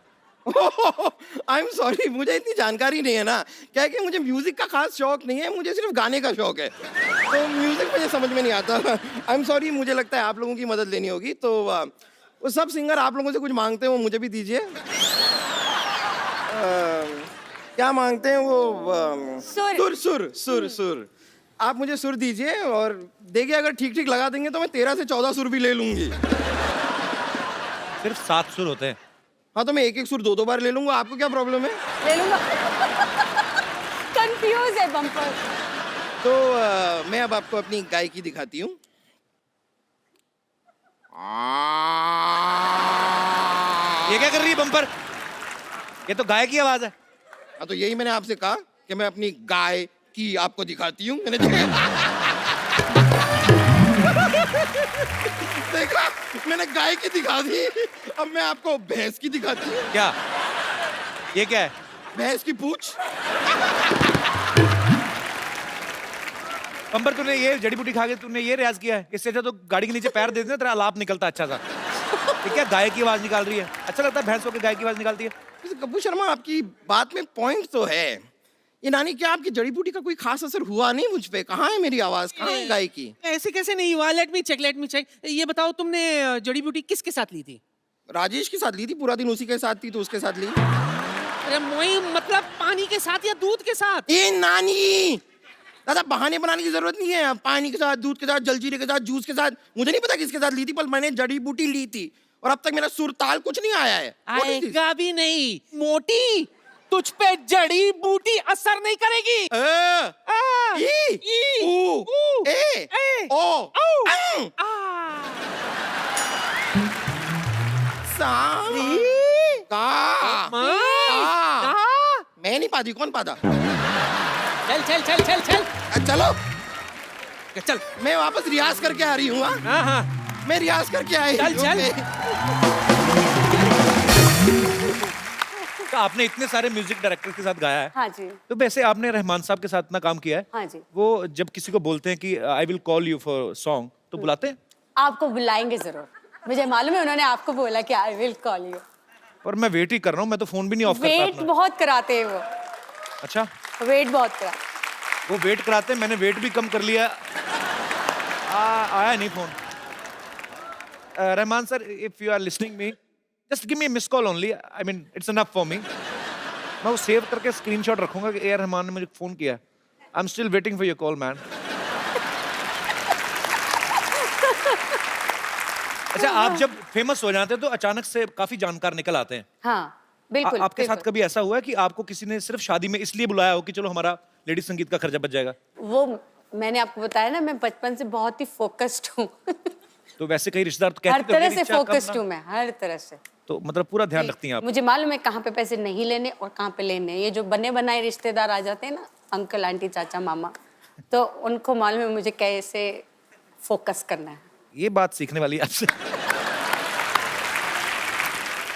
आई एम सॉरी, मुझे इतनी जानकारी नहीं है ना। क्या है कि मुझे म्यूजिक का खास शौक नहीं है, मुझे सिर्फ गाने का शौक है, तो म्यूजिक मुझे समझ में नहीं आता। आई एम सॉरी, मुझे लगता है आप लोगों की मदद लेनी होगी। तो वो सब सिंगर आप लोगों से कुछ मांगते हैं, वो मुझे भी दीजिए। क्या मांगते हैं वो? सुर। आप मुझे सुर दीजिए और देखिए, अगर ठीक ठीक लगा देंगे तो मैं 13 से 14 सुर भी ले लूंगी। सिर्फ 7 सुर होते हैं। हाँ, तो मैं एक सुर 2 बार ले लूंगा। आपको क्या प्रॉब्लम है? ले लूंगा। कंफ्यूज है बम्पर। तो मैं अब आपको अपनी गायकी दिखाती हूँ। ये क्या कर रही है बम्पर? ये तो गाय की आवाज है। हाँ, तो यही मैंने आपसे कहा कि मैं अपनी गाय की आपको दिखाती हूँ। मैंने देखा, मैंने गाय की दिखा दी, अब मैं आपको भैंस की दिखाती हूँ। क्या ये क्या है? भैंस की पूंछ। पंपर, तूने ये जड़ी बूटी खा के तूने ये रियाज किया है? इससे अच्छा तो गाड़ी के नीचे पैर दे देना, तेरा आलाप निकलता अच्छा सा। ये क्या गाय की आवाज निकाल रही है? अच्छा लगता है भैंस होकर गाय की आवाज निकालती है? कपूर शर्मा, आपकी बात में पॉइंट तो है। ये नानी, क्या आपकी जड़ी बूटी का कोई खास असर हुआ नहीं मुझ पे? कहाँ है मेरी आवाज, कहाँ है गाय की? ऐसे कैसे नहीं हुआ? Let me check. ये बताओ, तुमने जड़ी बूटी किसके साथ ली थी? राजेश के साथ ली थी, पूरा दिन उसी के साथ थी तो उसके साथ ली। अरे मोई, मतलब पानी के साथ या दूध के साथ? ए नानी, दादा बहाने बनाने की जरूरत नहीं है। पानी के साथ, दूध के साथ, जलजीरे के साथ, जूस के साथ, मुझे नहीं पता किसके साथ ली थी, पर मैंने जड़ी बूटी ली थी और अब तक मेरा सुर ताल कुछ नहीं आया है। आएगा भी नहीं। मोटी, तुझ पे जड़ी बूटी असर नहीं करेगी। मैं नहीं पाती, कौन पाता? चल। चलो, चल, मैं वापस रियाज करके आ रही हूँ। हाँ। मैं रियाज करके आई। चल। तो आपने इतने सारे म्यूजिक डायरेक्टर के साथ गाया है। हाँ जी। तो वैसे आपने रहमान साहब के साथ इतना काम किया है। हाँ जी। वो जब किसी को बोलते हैं कि I will call you for song, तो बुलाते हैं? आपको बुलाएंगे जरूर, मुझे मालूम है उन्होंने आपको बोला कि आई विल कॉल यू। और मैं वेट ही कर रहा हूँ, मैं तो फोन भी नहीं ऑफ करता वेट अपना। बहुत कराते हैं वो। अच्छा, वेट बहुत करा। वो वेट कराते हैं, मैंने वेट भी कम कर लिया। आया नहीं phone. Rahman sir, if you are listening me, just give me a miss call only, I mean it's enough for me. मैं वो सेव करके स्क्रीनशॉट रखूंगा कि ए आर रहमान ने मुझे फोन किया। I am still waiting for your call man. अच्छा, आप जब फेमस हो जाते हैं तो अचानक से काफी जानकार निकल आते हैं। हाँ बिल्कुल। आपके साथ बिल्कुल। कभी ऐसा हुआ है कि आपको किसी ने सिर्फ शादी में इसलिए बुलाया हो कि चलो हमारा लेडी संगीत का खर्चा बच जाएगा? वो मैंने आपको बताया ना, मैं बचपन से बहुत ही फोकस्ड हूँ। तो वैसे कई रिश्तेदार तो हर कहते हैं तरह कि से इच्छा कम फोकस्ड ना। हूँ मैं, हर तरह से। तो मतलब पूरा ध्यान रखती हैं आप? मुझे मालूम है कहाँ पे पैसे नहीं लेने और कहाँ पे लेने। ये जो बने बनाए रिश्तेदार आ जाते हैं ना, अंकल आंटी चाचा मामा, तो उनको मालूम है मुझे कैसे फोकस करना है। ये बात सीखने वाली है आपसे।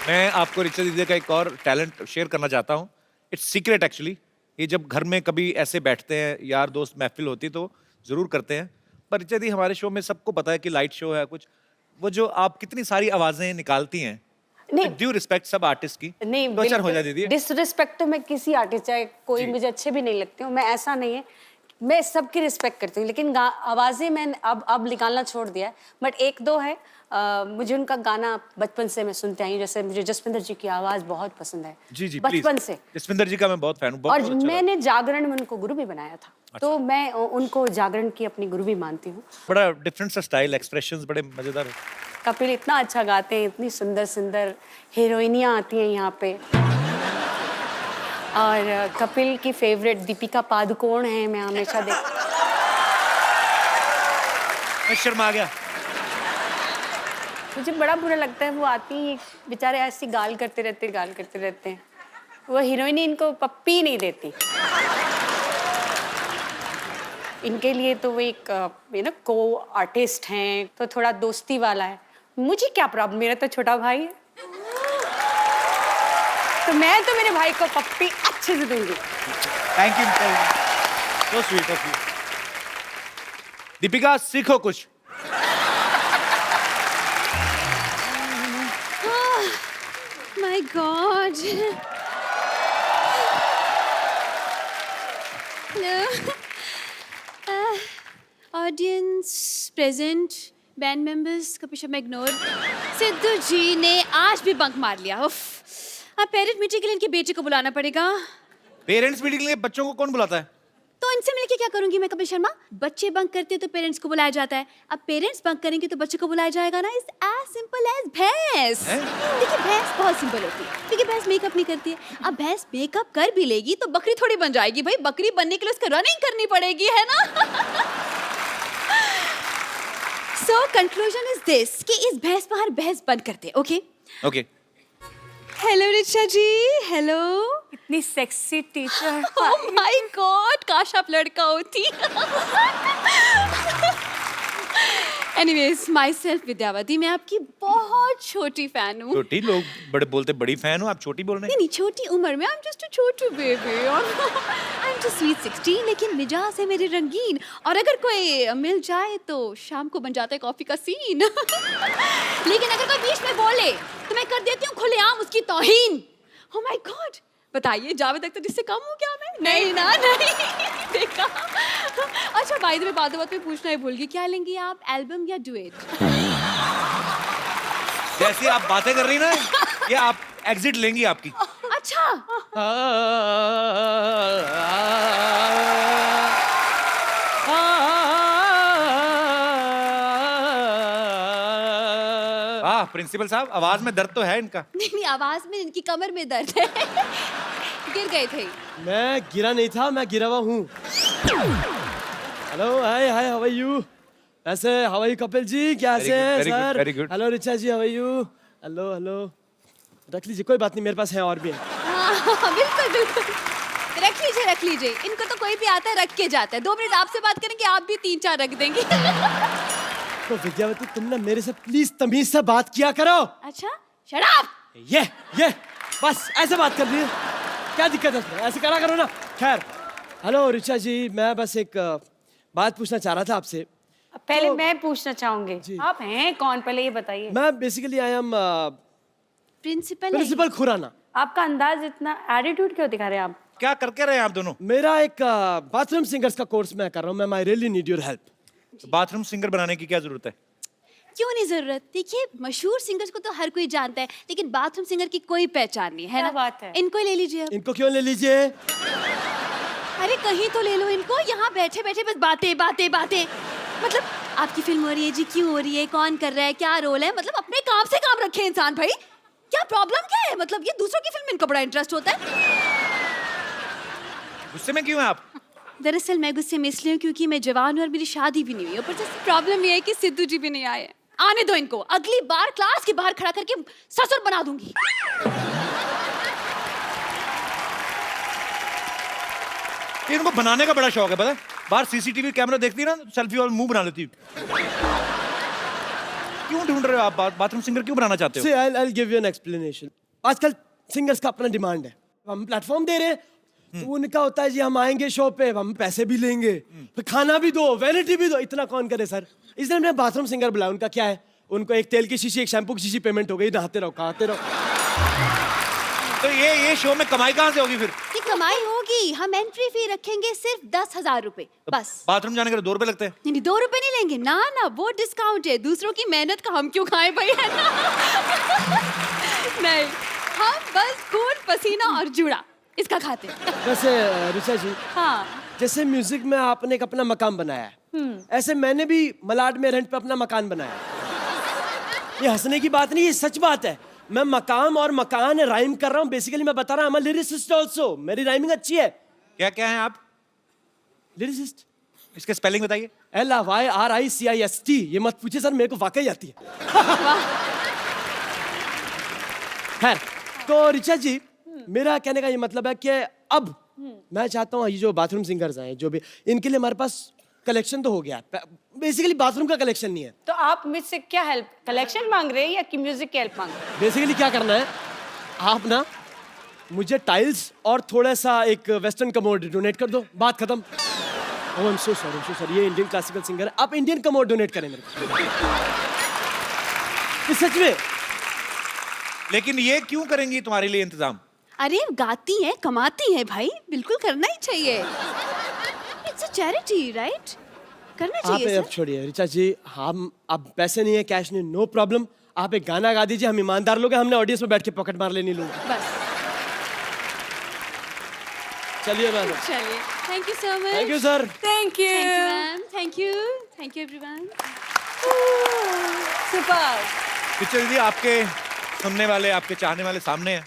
मैं आपको ऋचा दीदी का एक और टैलेंट शेयर करना चाहता हूँ। It's secret actually. ये जब घर में कभी ऐसे बैठते हैं, यार दोस्त महफिल होती तो जरूर करते हैं, पर ऋचा दी हमारे शो में सबको पता है कि लाइट शो है कुछ, वो जो आप कितनी सारी आवाजें निकालती हैं, नहीं ड्यू रिस्पेक्ट सब आर्टिस्ट की, नहीं, दो चार हो जाए दीदी। डिसरिस्पेक्ट तो मैं किसी आर्टिस्ट चाहे कोई मुझे अच्छे भी नहीं लगते हूँ, मैं ऐसा नहीं है, मैं सबकी रिस्पेक्ट करती हूँ, लेकिन आवाजें मैंने अब निकालना छोड़ दिया है। बट एक दो है, मुझे उनका गाना बचपन से मैं सुनते आई हूँ। जैसे मुझे जसविंदर जी की आवाज बहुत पसंद है। जी जी, बचपन please। से। जसविंदर जी का मैं बहुत फैन हूँ। और मैंने जागरण में उनको गुरु भी बनाया था। तो मैं उनको जागरण की अपनी गुरु भी मानती हूँ। बड़ा डिफरेंट सा स्टाइल, एक्सप्रेशंस बड़े मजेदार। कपिल इतना अच्छा गाते हैं, इतनी सुंदर सुंदर हीरोइनियाँ आती हैं यहाँ पे। और कपिल की फेवरेट दीपिका पादुकोण है, मैं हमेशा मैं शर्मा गया। मुझे बड़ा बुरा लगता है, वो आती हैं बेचारे ऐसी गाल करते रहते हैं। वो हीरोइन इनको पप्पी नहीं देती। इनके लिए तो वो एक को आर्टिस्ट हैं, तो थोड़ा दोस्ती वाला है। मुझे क्या प्रॉब्लम, मेरा तो छोटा भाई है, तो मैं तो मेरे भाई को पप्पी अच्छे से दूंगी। Thank you, so sweet of you. Deepika, सीखो कुछ। My God. Hello. Audience present, band members, Kapil Sharma ignore. Sidhu ji ने आज भी बंक मार लिया। उफ, अब पेरेंट मीटिंग के लिए इनके बेटे को बुलाना पड़ेगा। पेरेंट्स मीटिंग के लिए बच्चों को कौन बुलाता है? तो इनसे मिलके क्या करूंगी मैं कपिल शर्मा? बच्चे बंक करते हैं तो पेरेंट्स को बुलाया जाता है, अब पेरेंट्स बंक करेंगे तो बच्चे को बुलाया जाएगा ना। इट्स एज सिंपल एज भैंस। देखिए भैंस बहुत सिंपल होती है, क्योंकि भैंस मेकअप नहीं करती है। अब भैंस मेकअप कर भी लेगी तो बकरी थोड़ी बन जाएगी भाई। बकरी बनने के लिए उसको रनिंग करनी पड़ेगी, है ना? सो कंक्लूजन इज दिस कि इस भैंस पर हर भैंस बंद करते हैं। Okay okay. हेलो रिचा जी, हेलो। इतनी sexy teacher. Oh my God, काश आप लड़का होती। एनीवेज, माई सेल्फ विद्यावती, मैं आपकी बहुत छोटी फैन हूँ। छोटी लोग बड़े बोलते बड़ी फैन हो, आप छोटी बोल रहे हैं। नहीं, छोटी उम्र में, I am just a Chhotu baby. I am just sweet 16, लेकिन मिजाज है मेरे रंगीन, और अगर कोई मिल जाए तो शाम को बन जाता है कॉफी का सीन। लेकिन अगर कोई बीच में बोले तो मैं कर देती हूँ खुलेआम उसकी तौहीन। ओह माय गॉड, बताइए जावेद अख्तर जिससे कम हूँ क्या मैं? नहीं ना, नहीं देखा। अच्छा, बाय द वे, बात में पूछना ही भूल गई, क्या लेंगी आप, एल्बम या डुएट? जैसी आप बातें कर रही ना, ये आप एग्जिट लेंगी आपकी। अच्छा, वाह प्रिंसिपल साहब, आवाज में दर्द तो है इनका। नहीं, आवाज में, इनकी कमर में दर्द है। गिर गए थे। मैं गिरा नहीं था, मैं गिरा हुआ हूँ। Hello, hi hi, how are you? ऐसे how are you Kapil ji, कैसे हैं sir? Very good. Hello Richa ji, how are you? Hello hello, रख लीजिए, कोई बात नहीं, मेरे पास है और भी है। हाँ, बिल्कुल बिल्कुल, रख लीजिए रख लीजिए। इनको तो कोई भी आता है रख के जाता है। 2 मिनट आपसे बात करेंगे, आप भी 3-4 रख देंगे। तो विद्यावती, तुम ना मेरे से प्लीज तमीज से बात किया करो। अच्छा, शट अप। ये बस ऐसे बात कर रही है, क्या दिक्कत है उसमें? ऐसे करा करो ना। खैर, हेलो रिचा जी, मैं बस एक बात पूछना चाह रहा था आपसे। पहले मैं पूछना चाहूंगी, जी। आप हैं कौन, पहले ये बताइए। मैं basically I am principal Khurana. आपका अंदाज इतना, एटीट्यूड क्यों दिखा रहे हैं आप? क्या करके रहे हैं आप दोनों? मेरा एक बाथरूम सिंगर्स का कोर्स मैं कर रहा हूँ, मैं I really need your help. Bathroom singer बनाने की क्या जरूरत है? क्यों नहीं जरूरत? देखिए, मशहूर सिंगर्स को तो हर कोई जानता है, लेकिन बाथरूम सिंगर की कोई पहचान नहीं है क्या ना। बात है? इनको ही ले लीजिए अब। इनको क्यों ले लीजिए? अरे कहीं तो ले लो इनको, यहाँ बैठे बैठे बस बातें बातें बातें। मतलब आपकी फिल्म हो रही है जी, क्यों हो रही है, कौन कर रहा है, क्या रोल है, मतलब अपने काम से काम रखे इंसान भाई। क्या प्रॉब्लम क्या है? मतलब ये दूसरों की फिल्म में इनको बड़ा इंटरेस्ट होता है। गुस्से में क्यों हैं आप? दरअसल मैं गुस्से में इसलिए हूँ क्योंकि मैं जवान हूँ और मेरी शादी भी नहीं हुई। ऊपर से प्रॉब्लम ये है कि सिद्धू जी भी नहीं आए। आने दो इनको, अगली बार क्लास के बाहर खड़ा करके ससुर बना दूंगी। इनको बनाने का बड़ा शौक है, पता है? बाहर सीसीटीवी कैमरा देखती ना, सेल्फी और मुंह बना लेती। क्यों ढूंढ रहे हो आप बाथरूम सिंगर, क्यों बनाना चाहते हो? See, I'll give you an explanation. आजकल सिंगर्स का अपना डिमांड है, हम प्लेटफॉर्म दे रहे हैं, तो उनका होता है जी हम आएंगे शो पे, हम पैसे भी लेंगे, फिर खाना भी दो, वैनिटी भी दो। इतना कौन करे सर? इसलिए हमने बाथरूम सिंगर बुलाया। उनका क्या है, उनको एक तेल की शीशी, एक शैम्पू की शीशी पेमेंट हो गई, नहाते रहो, खाते रहो। तो ये शो में कमाई कहाँ से होगी फिर? ये कमाई होगी, हम एंट्री फी रखेंगे सिर्फ 10,000 रुपए बस। बाथरूम जाने के लिए 2 रुपए लगते हैं? नहीं, 2 रुपए नहीं लेंगे ना ना, वो डिस्काउंट है। दूसरों की मेहनत का हम क्यों खाएं भाई, है ना? नहीं, हम बस खून पसीना और जुड़ा इसका खाते हैं। वैसे ऋचा जी, हाँ, जैसे म्यूजिक में आपने एक अपना मकान बनाया है, ऐसे मैंने भी मलाड में रेंट पे अपना मकान बनाया है। ये हंसने की बात नहीं, ये सच बात है। मैं मकाम और मकान राइम कर रहा हूँ। बेसिकली मैं बता रहा हूँ, लिरिसिस्ट ऑल्सो, मेरी राइमिंग अच्छी है। क्या क्या है आप? लिरिसिस्ट। इसके स्पेलिंग बताइए। LYRICIST। ये मत पूछिए सर, मेरे को वाकई आती है। खैर, तो ऋचा जी, मेरा कहने का ये मतलब है कि अब मैं चाहता हूँ ये जो बाथरूम सिंगर्स हैं, जो भी, इनके लिए हमारे पास कलेक्शन तो हो गया, बेसिकली बाथरूम का कलेक्शन नहीं है। तो आप मुझसे क्या हेल्प, कलेक्शन मांग रहे हैं या कि म्यूजिक की हेल्प मांग रहे हैं? बेसिकली क्या करना है, आप मुझे टाइल्स और थोड़ा सा एक वेस्टर्न कमोड डोनेट कर दो, बात खत्म। ओह आई एम सो सॉरी, ये इंडियन क्लासिकल सिंगर है, आप इंडियन कमोड डोनेट करें मेरे को। ये सच में। लेकिन ये क्यों करेंगी तुम्हारे लिए इंतजाम? अरे गाती हैं, कमाती हैं भाई, बिल्कुल करना ही चाहिए। It's a charity, right? करना आप चाहिए अब सर। छोड़िए ऋचा जी, हम अब पैसे नहीं है, कैश नहीं, नो प्रॉब्लम। आप एक गाना गा दीजिए, हम ईमानदार लोग हैं, हमने ऑडियंस में बैठ के पॉकेट मार लेनी लोग। बस चलिए मैम, चलिए, thank you so much. Thank you sir. Thank you ma'am, thank you everyone. Super. Picture दीदी, आपके सुनने वाले, आपके चाहने वाले सामने हैं।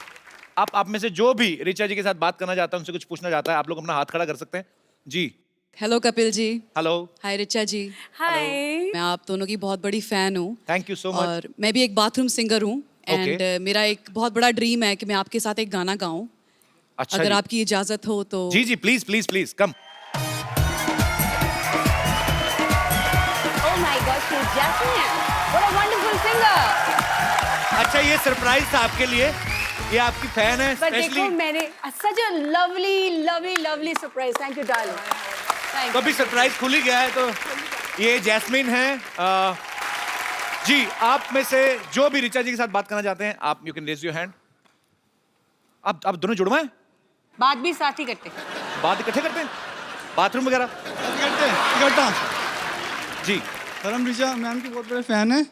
आप में से जो भी ऋचा जी के साथ बात करना चाहता है, उनसे कुछ पूछना चाहता है, आप लोग अपना हाथ खड़ा कर सकते हैं जी। हेलो कपिल जी। हेलो। हाय ऋचा जी। हाय। मैं आप दोनों की बहुत बड़ी फैन हूँ। Thank you so much. और मैं भी एक बाथरूम सिंगर हूँ, एंड मेरा एक बहुत बड़ा ड्रीम है कि मैं आपके साथ एक गाना गाऊं। अच्छा अगर जी। आपकी इजाजत हो तो। जी जी please please please come. Oh my God, she's Jasmine. What a wonderful singer. अच्छा ये सरप्राइज था आपके लिए, ये आपकी फैन है But देखो स्पेशली। मैंने such a lovely surprise. Thank you, darling. Thank तो you. अभी सरप्राइज खुल ही गया है, तो ये जैस्मिन है। जी आप में से जो भी ऋचा जी के साथ बात करना चाहते हैं, आप you can raise your hand. आप दोनों जुड़वा हैं? बात भी साथ ही करते। बात इकट्ठे करते हैं, बाथरूम वगैरह? इकट्ठा। जी सर हम ऋचा मैम के बहुत बड़े फैन हैं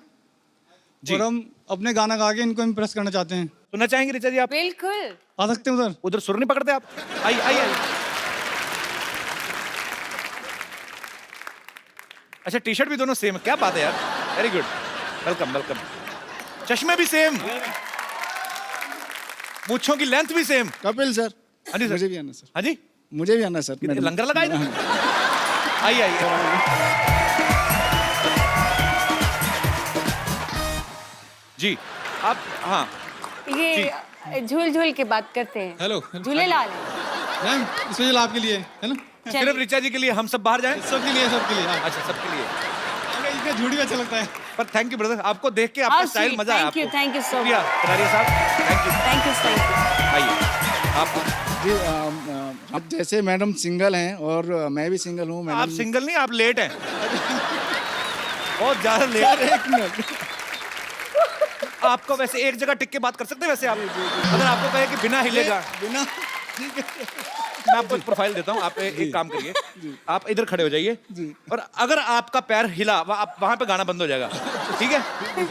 जी। और हम अपने गाना गा के इनको इम्प्रेस करना चाहते हैं। सुनना चाहेंगे ऋचा जी आप? बिल्कुल। आ सकते हैं उधर? उधर सुर नहीं पकड़ते आप? आइए आइए आइए। अच्छा टी शर्ट भी दोनों सेम है, क्या बात है यार, वेरी गुड, वेलकम वेलकम। चश्मे भी सेम, मूंछों की लेंथ भी सेम। कपिल सर। हाँ जी सर। मुझे भी आना सर। हाँ जी मुझे भी आना सर। कितने लंगर लगाए ना? आइए आइए। जी आप हाँ ये झूल झूल के बात करते हैं। हेलो। झूलेलाल। मैम स्पेशल आपके लिए है ना? सिर्फ ऋचा जी के लिए हम सब बाहर जाएं? सबके लिए सबके लिए। अच्छा सबके लिए। हमें इसमें झूठी भी अच्छा लगता है। पर थैंक यू ब्रदर, आपको देख के आपका स्टाइल मजा आया। थैंक यू सो शुक्रिया कटारिया साहब, थैंक यू। आइए आप। जी अब जैसे मैडम सिंगल हैं और मैं भी सिंगल हूँ। आप सिंगल नहीं, आप लेट हैं, बहुत ज्यादा लेट। एक मिनट, आपको वैसे एक जगह टिक के बात कर सकते हैं वैसे आप? अगर आपको कहे कि बिना हिलेगा, बिना मैं आपको एक प्रोफाइल देता हूँ, आप एक काम करिए, आप इधर खड़े हो जाइए और अगर आपका पैर हिला आप वहां पे गाना बंद हो जाएगा, ठीक है?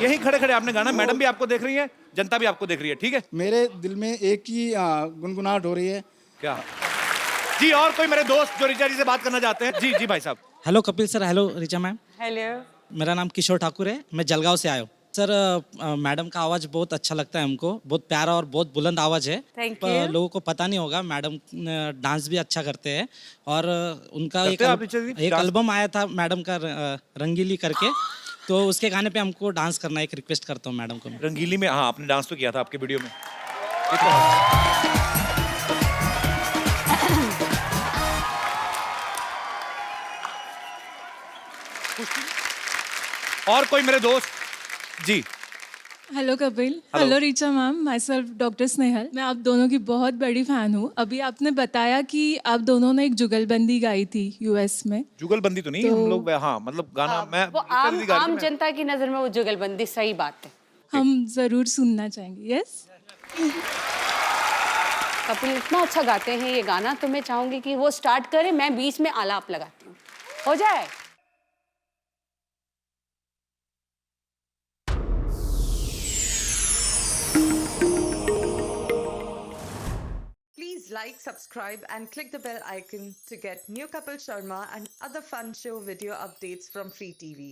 यहीं खड़े खड़े आपने गाना, मैडम भी आपको देख रही है, जनता भी आपको देख रही है, ठीक है? मेरे दिल में एक ही गुनगुनाहट हो रही है। क्या जी? और कोई मेरे दोस्त जो ऋचा जी से बात करना चाहते हैं? जी जी भाई साहब। Hello Kapil sir, hello Richa ma'am. Hello. मेरा नाम किशोर ठाकुर है, मैं जलगांव से आया हूँ। सर मैडम का आवाज़ बहुत अच्छा लगता है हमको, बहुत प्यारा और बहुत बुलंद आवाज़ है। Thank you. लोगों को पता नहीं होगा, मैडम डांस भी अच्छा करते हैं और उनका करते हैं आप ऋचा जी? एक एल्बम आया था मैडम का रंगीली करके, तो उसके गाने पे हमको डांस करना, एक रिक्वेस्ट करता हूँ मैडम को। रंगीली में? हाँ आपने डांस तो किया था आपके वीडियो में। और कोई मेरे दोस्त? जी hello Kapil. Hello Richa ma'am, myself doctor Snehal. मैं आप दोनों की बहुत बड़ी फैन हूँ। अभी आपने बताया कि आप दोनों ने एक जुगलबंदी गाई थी यूएस में। जुगलबंदी तो नहीं, हम लोग हाँ मतलब गाना मैं वो आम जनता की नजर में वो जुगलबंदी सही बात है। हम जरूर सुनना चाहेंगे। यस कपिल इतना अच्छा गाते हैं ये गाना, तो मैं चाहूंगी कि वो स्टार्ट करे, मैं बीच में आलाप लगाती हूँ, हो जाए? Please like, subscribe and click the bell icon to get new Kapil Sharma and other fun show video updates from Free TV.